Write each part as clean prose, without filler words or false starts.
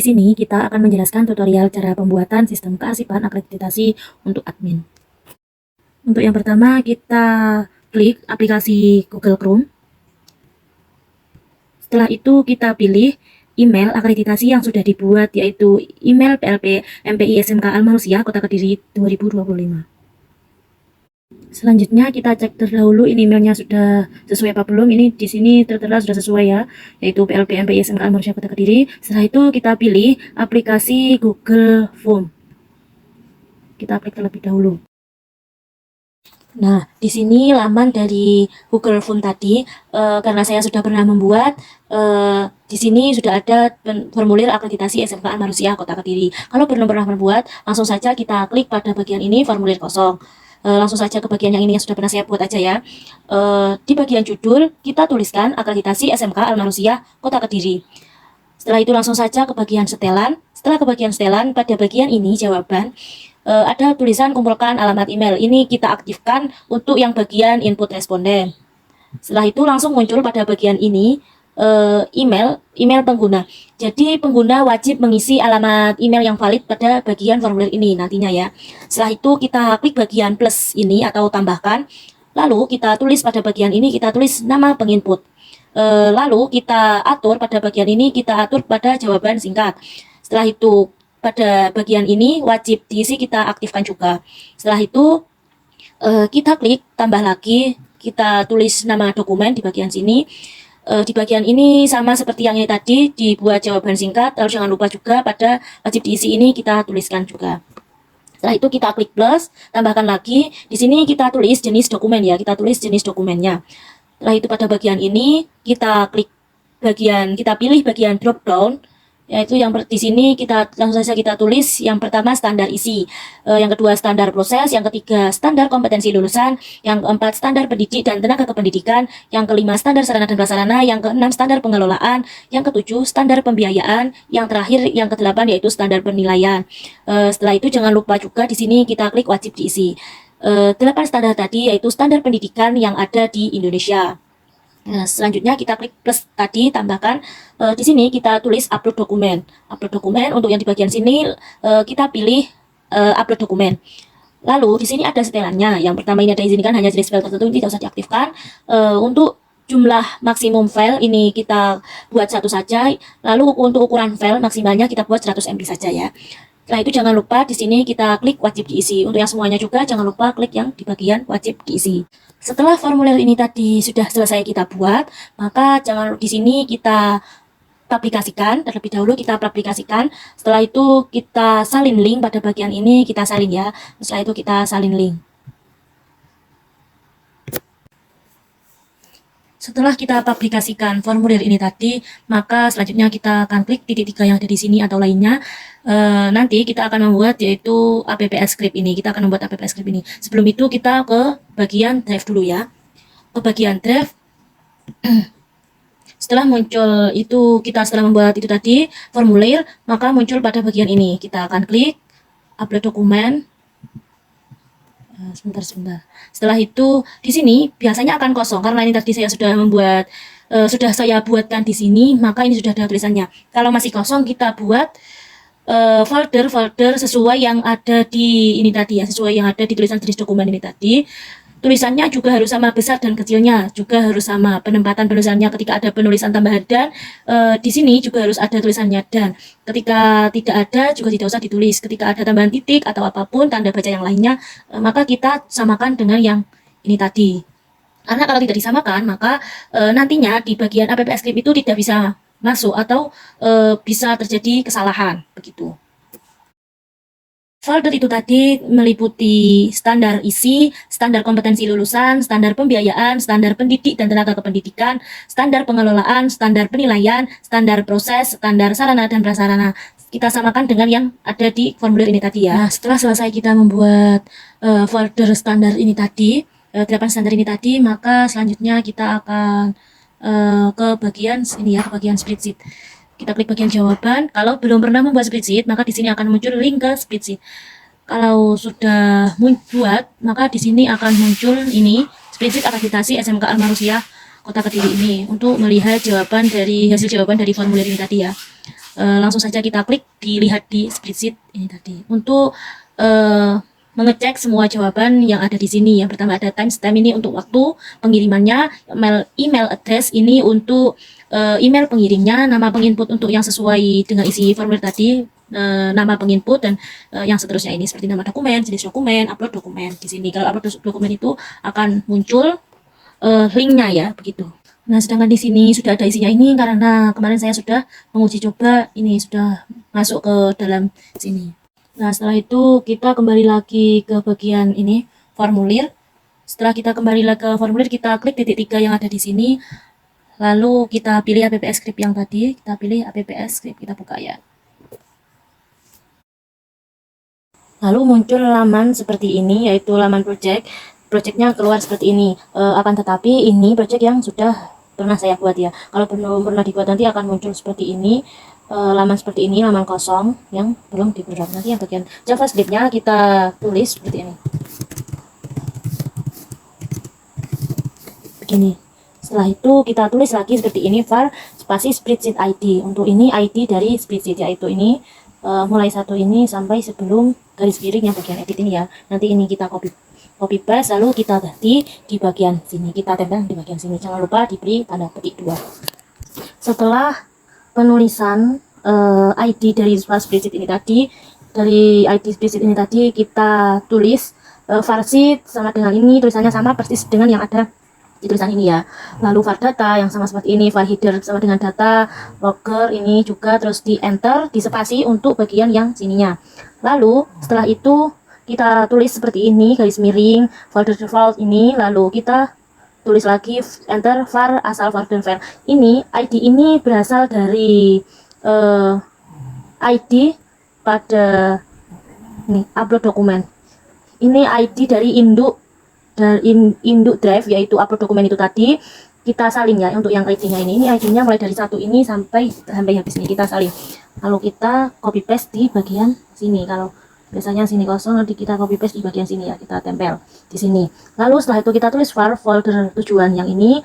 sini kita akan menjelaskan tutorial cara pembuatan sistem kearsipan akreditasi untuk admin. Untuk yang pertama, kita klik aplikasi Google Chrome. Setelah itu kita pilih email akreditasi yang sudah dibuat, yaitu email PLP MPI SMK Al-Manusia Kota Kediri 2025. Selanjutnya kita cek terdahulu ini emailnya sudah sesuai apa belum. Ini di sini tertera sudah sesuai ya, yaitu PLP MPI SMK Al-Manusia Kota Kediri. Setelah itu kita pilih aplikasi Google Form. Kita klik terlebih dahulu. Nah, di sini laman dari Google Form tadi, karena saya sudah pernah membuat, di sini sudah ada formulir akreditasi SMK Al-Manusia Kota Kediri. Kalau belum pernah membuat, langsung saja kita klik pada bagian ini formulir kosong. Langsung saja ke bagian yang ini yang sudah pernah saya buat aja ya. Di bagian judul kita tuliskan akreditasi SMK Al-Manusia Kota Kediri. Setelah itu langsung saja ke bagian setelan. Setelah ke bagian setelan, pada bagian ini jawaban, ada tulisan kumpulkan alamat email. Ini kita aktifkan untuk yang bagian input responden. Setelah itu langsung muncul pada bagian ini email pengguna. Jadi pengguna wajib mengisi alamat email yang valid pada bagian formulir ini nantinya ya. Setelah itu kita klik bagian plus ini atau tambahkan. Lalu kita tulis pada bagian ini, kita tulis nama penginput. Lalu kita atur pada bagian ini, kita atur pada jawaban singkat. Setelah itu pada bagian ini wajib diisi, kita aktifkan juga. Setelah itu kita klik tambah lagi, kita tulis nama dokumen di bagian sini. Di bagian ini sama seperti yang ini tadi, dibuat jawaban singkat. Lalu jangan lupa juga pada wajib diisi ini kita tuliskan juga. Setelah itu kita klik plus, tambahkan lagi. Di sini kita tulis jenis dokumen ya, kita tulis jenis dokumennya. Setelah itu pada bagian ini kita klik bagian, kita pilih bagian drop down, yaitu yang di sini kita langsung saja kita tulis yang pertama standar isi, yang kedua standar proses, yang ketiga standar kompetensi lulusan, yang keempat standar pendidik dan tenaga kependidikan, yang kelima standar sarana dan prasarana, yang keenam standar pengelolaan, yang ketujuh standar pembiayaan, yang terakhir yang kedelapan yaitu standar penilaian. Setelah itu jangan lupa juga di sini kita klik wajib diisi 8 standar tadi, yaitu standar pendidikan yang ada di Indonesia. Nah, selanjutnya kita klik plus tadi, tambahkan di sini kita tulis upload dokumen. Upload dokumen untuk yang di bagian sini kita pilih upload dokumen. Lalu di sini ada setelannya. Yang pertama ini ada izinkan hanya jenis file tertentu, ini tidak usah diaktifkan. Untuk jumlah maksimum file ini kita buat 1 saja. Lalu untuk ukuran file maksimalnya kita buat 100 MB saja ya. Setelah itu jangan lupa di sini kita klik wajib diisi. Untuk yang semuanya juga jangan lupa klik yang di bagian wajib diisi. Setelah formulir ini tadi sudah selesai kita buat, maka jangan di sini kita aplikasikan terlebih dahulu, kita aplikasikan. Setelah itu kita salin link pada bagian ini, kita salin ya. Setelah itu kita salin link. Setelah kita aplikasikan formulir ini tadi, maka selanjutnya kita akan klik titik 3 yang ada di sini atau lainnya. Nanti kita akan membuat yaitu APPS script ini. Kita akan membuat APPS script ini. Sebelum itu kita ke bagian drive dulu ya. Ke bagian drive. Setelah muncul itu, kita setelah membuat itu tadi formulir, maka muncul pada bagian ini. Kita akan klik upload dokumen. Sebentar. Setelah itu di sini biasanya akan kosong karena ini tadi saya sudah membuat, sudah saya buatkan di sini, maka ini sudah ada tulisannya. Kalau masih kosong kita buat folder sesuai yang ada di ini tadi ya, sesuai yang ada di tulisan jenis dokumen ini tadi. Tulisannya juga harus sama besar dan kecilnya, juga harus sama penempatan tulisannya. Ketika ada penulisan tambahan dan di sini juga harus ada tulisannya dan. Ketika tidak ada juga tidak usah ditulis. Ketika ada tambahan titik atau apapun tanda baca yang lainnya, maka kita samakan dengan yang ini tadi. Karena kalau tidak disamakan, maka nantinya di bagian APPS script itu tidak bisa masuk atau bisa terjadi kesalahan begitu. Folder itu tadi meliputi standar isi, standar kompetensi lulusan, standar pembiayaan, standar pendidik dan tenaga kependidikan, standar pengelolaan, standar penilaian, standar proses, standar sarana dan prasarana. Kita samakan dengan yang ada di formulir ini tadi ya. Nah, setelah selesai kita membuat folder standar ini tadi, 8 standar ini tadi, maka selanjutnya kita akan ke bagian ini ya, ke bagian spreadsheet. Kita klik bagian jawaban. Kalau belum pernah membuat spreadsheet, maka di sini akan muncul link ke spreadsheet. Kalau sudah membuat, maka di sini akan muncul ini spreadsheet akreditasi SMK Al-Manusia Kota Kediri ini untuk melihat hasil jawaban dari formulir ini tadi ya. langsung saja kita klik dilihat di spreadsheet ini tadi. Untuk mengecek semua jawaban yang ada di sini. Yang pertama ada timestamp, ini untuk waktu pengirimannya, email address ini untuk email pengirimnya, nama penginput untuk yang sesuai dengan isi formulir tadi, nama penginput, dan yang seterusnya ini seperti nama dokumen, jenis dokumen, upload dokumen. Di sini kalau upload dokumen itu akan muncul linknya ya, begitu. Nah, sedangkan di sini sudah ada isinya ini karena kemarin saya sudah menguji coba, ini sudah masuk ke dalam sini. Nah, setelah itu kita kembali lagi ke bagian ini, formulir. Setelah kita kembali lagi ke formulir, kita klik titik 3 yang ada di sini. Lalu kita pilih APPS script yang tadi, kita pilih APPS script, kita buka ya. Lalu muncul laman seperti ini, yaitu laman project. Projectnya keluar seperti ini. Akan tetapi ini project yang sudah pernah saya buat ya. Kalau belum pernah dibuat nanti akan muncul seperti ini. Laman seperti ini, laman kosong yang belum dibuat. Nanti yang bagian JavaScript-nya kita tulis seperti ini. Begini. Setelah itu kita tulis lagi seperti ini, var spasi spreadsheet ID. Untuk ini ID dari spreadsheet, yaitu ini mulai satu ini sampai sebelum garis miring yang bagian edit ini ya. Nanti ini kita copy paste, lalu kita ganti di bagian sini, kita tempel di bagian sini. Jangan lupa diberi tanda petik 2. Setelah penulisan ID dari spreadsheet ini tadi, kita tulis var-sheet sama dengan ini, tulisannya sama persis dengan yang ada di tulisan ini ya. Lalu var data yang sama seperti ini, var header sama dengan data, logger ini juga, terus di enter, di spasi untuk bagian yang sininya. Lalu setelah itu kita tulis seperti ini, garis miring, folder default ini, lalu kita tulis lagi enter var asal folder file. Ini ID ini berasal dari ID pada ini upload dokumen. Ini ID dari induk drive, yaitu upload dokumen itu tadi. Kita salin ya untuk yang ID-nya ini ID-nya mulai dari satu ini sampai habis ini kita salin. Lalu kita copy paste di bagian sini. Kalau biasanya sini kosong, nanti kita copy paste di bagian sini ya, kita tempel di sini. Lalu setelah itu kita tulis var folder tujuan yang ini.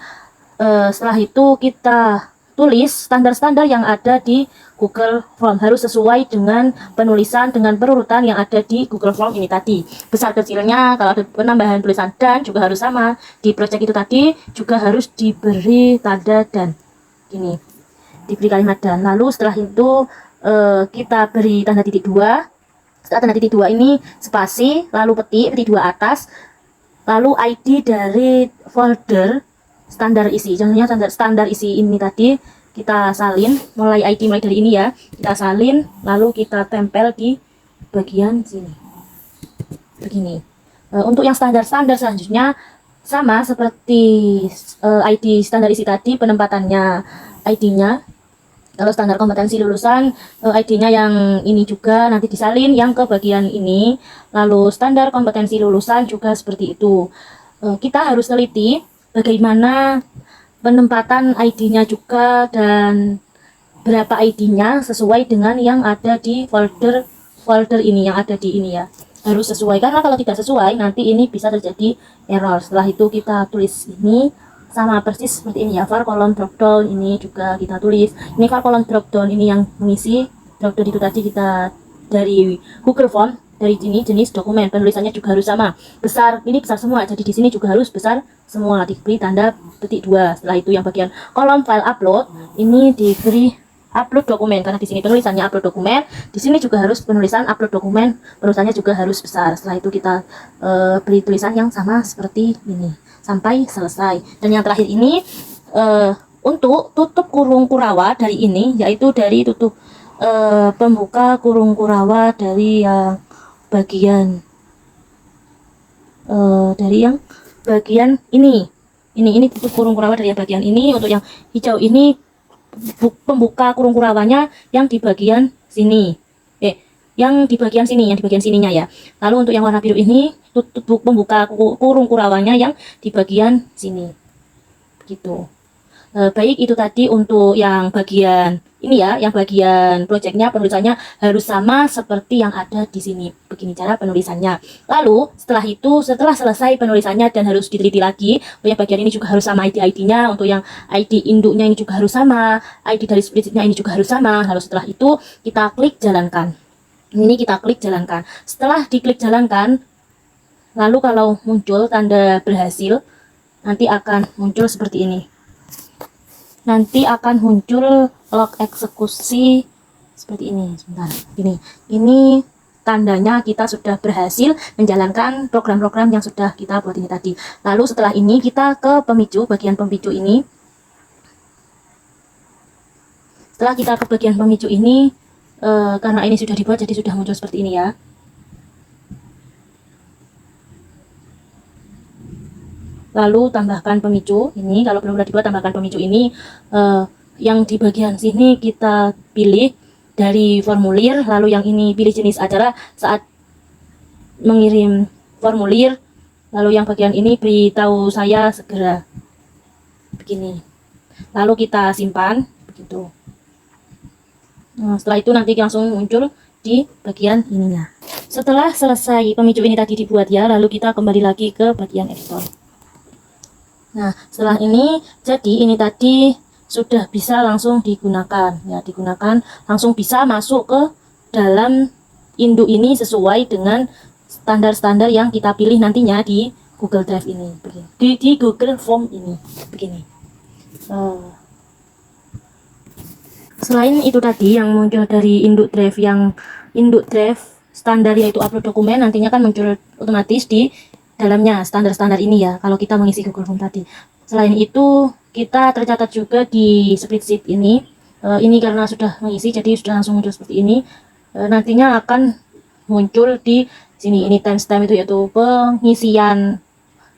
Setelah itu kita tulis standar-standar yang ada di Google Form, harus sesuai dengan penulisan dengan perurutan yang ada di Google Form ini tadi. Besar kecilnya, kalau ada penambahan tulisan dan juga harus sama. Di project itu tadi juga harus diberi tanda dan, ini diberi kalimat dan. Lalu setelah itu kita beri tanda titik 2. Setelah tanda titik 2 ini spasi, lalu titik 2 atas, lalu ID dari folder standar isi. Contohnya standar isi ini tadi kita salin, mulai ID mulai dari ini ya, kita salin, lalu kita tempel di bagian sini begini. Untuk yang standar selanjutnya sama seperti ID standar isi tadi, penempatannya ID-nya. Kalau standar kompetensi lulusan, ID-nya yang ini juga nanti disalin yang ke bagian ini. Lalu standar kompetensi lulusan juga seperti itu. Kita harus teliti bagaimana penempatan ID-nya juga dan berapa ID-nya sesuai dengan yang ada di folder ini, yang ada di ini ya. Harus sesuai, karena kalau tidak sesuai nanti ini bisa terjadi error. Setelah itu kita tulis ini sama persis seperti ini ya, var kolom drop down ini juga kita tulis. Ini var kolom drop down ini yang mengisi drop down itu tadi kita dari Google Form, dari sini jenis dokumen, penulisannya juga harus sama, besar, ini besar semua, jadi di sini juga harus besar semua, diberi tanda petik 2. Setelah itu yang bagian kolom file upload ini diberi upload dokumen, karena di sini penulisannya upload dokumen, di sini juga harus penulisan upload dokumen, penulisannya juga harus besar. Setelah itu kita beri tulisan yang sama seperti ini sampai selesai. Dan yang terakhir ini untuk tutup kurung kurawa dari ini, yaitu dari tutup pembuka kurung kurawa dari yang bagian bagian ini tutup kurung kurawa dari yang bagian ini. Untuk yang hijau ini pembuka kurung kurawanya yang di bagian sini, yang di bagian sini, yang di bagian sininya ya. Lalu untuk yang warna biru ini tutup pembuka kurung kurawanya yang di bagian sini, begitu. Baik itu tadi untuk yang bagian ini ya, yang bagian projectnya penulisannya harus sama seperti yang ada di sini. Begini cara penulisannya. Lalu setelah itu, setelah selesai penulisannya dan harus diteliti lagi, untuk yang bagian ini juga harus sama ID-nya, untuk yang ID induknya ini juga harus sama, ID dari spreadsheet-nya ini juga harus sama. Lalu setelah itu kita klik jalankan. Ini kita klik jalankan. Setelah diklik jalankan, lalu kalau muncul tanda berhasil, nanti akan muncul seperti ini. Nanti akan muncul log eksekusi seperti ini. Sebentar, ini tandanya kita sudah berhasil menjalankan program-program yang sudah kita buat ini tadi. Lalu setelah ini kita ke pemicu, bagian pemicu ini. Setelah kita ke bagian pemicu ini, karena ini sudah dibuat jadi sudah muncul seperti ini ya. Lalu tambahkan pemicu ini, kalau belum sudah dibuat tambahkan pemicu ini. Yang di bagian sini kita pilih dari formulir, lalu yang ini pilih jenis acara saat mengirim formulir, lalu yang bagian ini beritahu saya segera, begini. Lalu kita simpan begitu. Nah, setelah itu nanti langsung muncul di bagian ininya. Setelah selesai pemicu ini tadi dibuat ya, lalu kita kembali lagi ke bagian editor. Nah, setelah ini jadi ini tadi sudah bisa langsung digunakan ya, digunakan langsung bisa masuk ke dalam induk ini sesuai dengan standar-standar yang kita pilih nantinya di Google Drive ini, begini. Di Google Form ini begini. Selain itu tadi yang muncul dari induk drive standar yaitu upload dokumen, nantinya kan muncul otomatis di dalamnya standar-standar ini ya, kalau kita mengisi Google Form tadi. Selain itu kita tercatat juga di spreadsheet ini. Ini karena sudah mengisi jadi sudah langsung muncul seperti ini. Nantinya akan muncul di sini, ini timestamp itu yaitu pengisian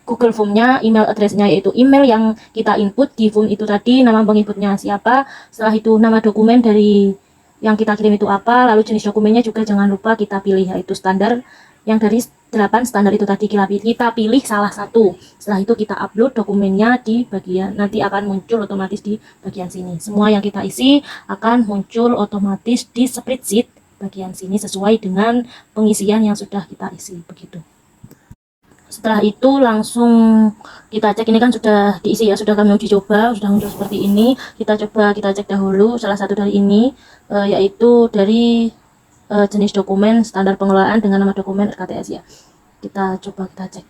Google Form-nya, email address-nya yaitu email yang kita input di form itu tadi, nama penginputnya siapa, setelah itu nama dokumen dari yang kita kirim itu apa, lalu jenis dokumennya juga jangan lupa kita pilih yaitu standar, yang dari 8 standar itu tadi kita pilih salah satu. Setelah itu kita upload dokumennya di bagian, nanti akan muncul otomatis di bagian sini. Semua yang kita isi akan muncul otomatis di spreadsheet bagian sini sesuai dengan pengisian yang sudah kita isi, begitu. Setelah itu langsung kita cek, ini kan sudah diisi ya, sudah kami uji coba, sudah muncul seperti ini. Kita coba kita cek dahulu salah satu dari ini, yaitu dari jenis dokumen standar pengelolaan dengan nama dokumen RKTS ya. Kita coba kita cek.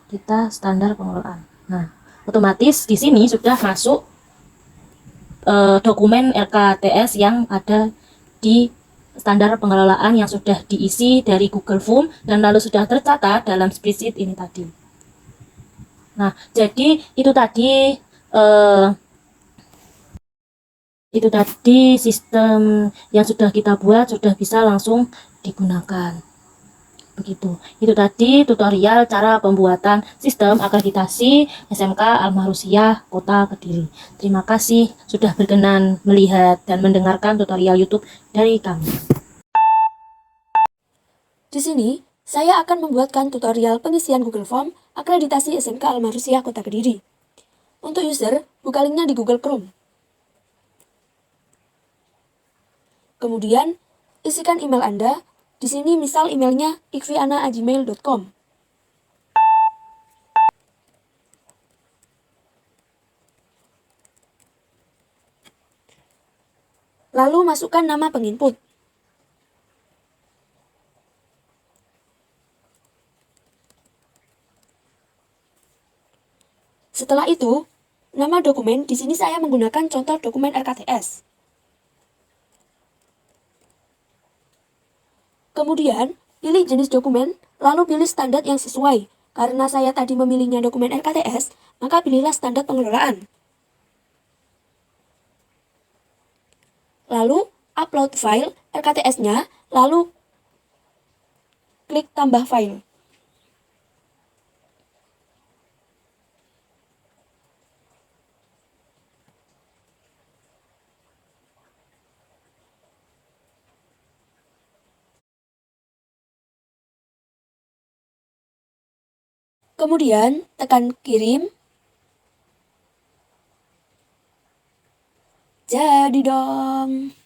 Kita standar pengelolaan. Nah, otomatis di sini sudah masuk dokumen RKTS yang ada di standar pengelolaan yang sudah diisi dari Google Form dan lalu sudah tercatat dalam spreadsheet ini tadi. Nah, jadi itu tadi sistem yang sudah kita buat sudah bisa langsung digunakan. Begitu. Itu tadi tutorial cara pembuatan sistem akreditasi SMK Al-Mahrusyah Kota Kediri. Terima kasih sudah berkenan melihat dan mendengarkan tutorial YouTube dari kami. Di sini, saya akan membuatkan tutorial pengisian Google Form akreditasi SMK Al-Mahrusyah Kota Kediri. Untuk user, buka linknya di Google Chrome. Kemudian, isikan email Anda. Di sini misal emailnya ikviana@gmail.com. Lalu masukkan nama penginput. Setelah itu, nama dokumen di sini saya menggunakan contoh dokumen RKTS. Kemudian, pilih jenis dokumen, lalu pilih standar yang sesuai. Karena saya tadi memilihnya dokumen RKTS, maka pilihlah standar pengelolaan. Lalu, upload file RKTS-nya, lalu klik tambah file. Kemudian, tekan kirim. Jadi dong.